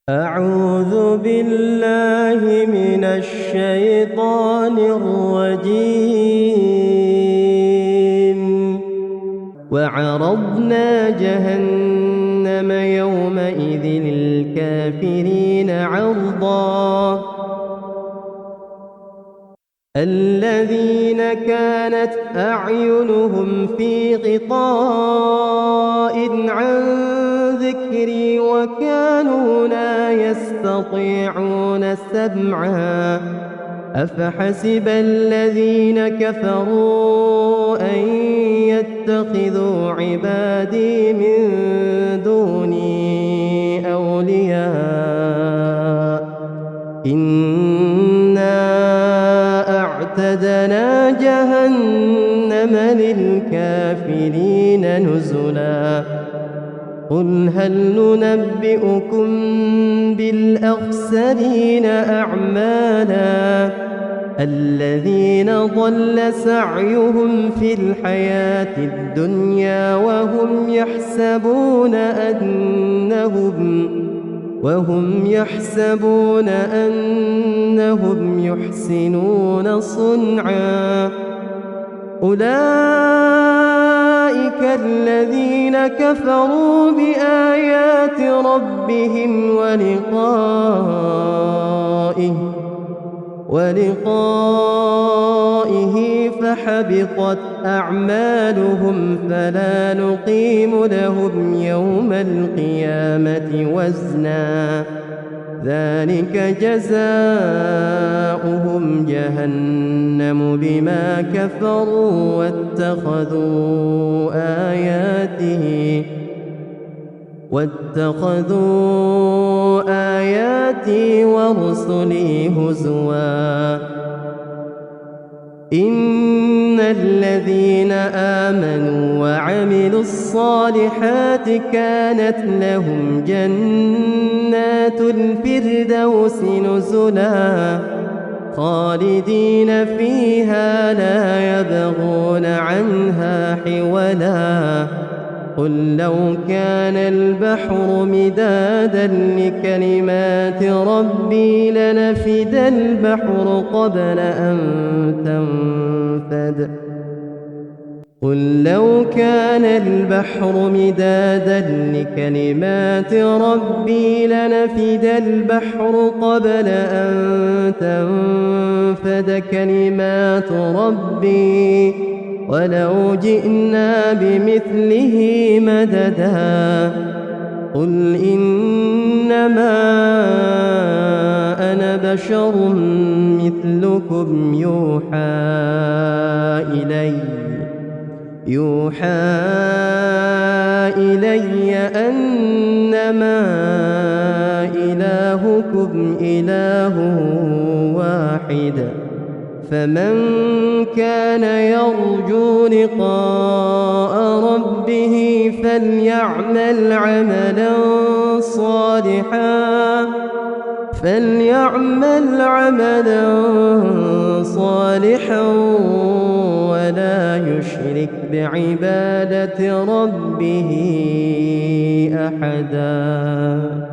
أعوذ بالله من الشيطان الرجيم. وعرضنا جهنم يومئذ للكافرين عرضا الذين كانت أعينهم في غطاء عن ذكري وكانوا لا يستطيعون سمعا أفحسب الذين كفروا أن يتخذوا عبادي من دوني أولياء إنا أعتدنا جهنم للكافرين نزلا قل هل ننبئكم بالأخسرين أعمالا الذين ضل سعيهم في الحياة الدنيا وهم يحسبون أنهم يحسنون صنعا أولئك الذين كفروا بآيات ربهم ولقائه فحبطت أعمالهم فلا نقيم لهم يوم القيامة وزنا ذلك جزاؤهم جهنم بما كفروا واتخذوا آياتي ورسلي هزوا إن الذين آمنوا وعملوا الصالحات كانت لهم جنات الفردوس نزلا خالدين فيها لا يبغون عنها حولا قل لو كان البحر مدادا لكلمات ربي لنفد البحر قبل أن تنفد قل لو كان البحر مدادا لكلمات ربي لنفد البحر قبل أن تنفد كلمات ربي ولو جئنا بمثله مددا قل إنما أنا بشر مثلكم يوحى إلي أنما إلهكم إله واحد فمن كان يرجو لقاء ربه فليعمل عملا صالحا ولا يشرك بعبادة ربه أحدا.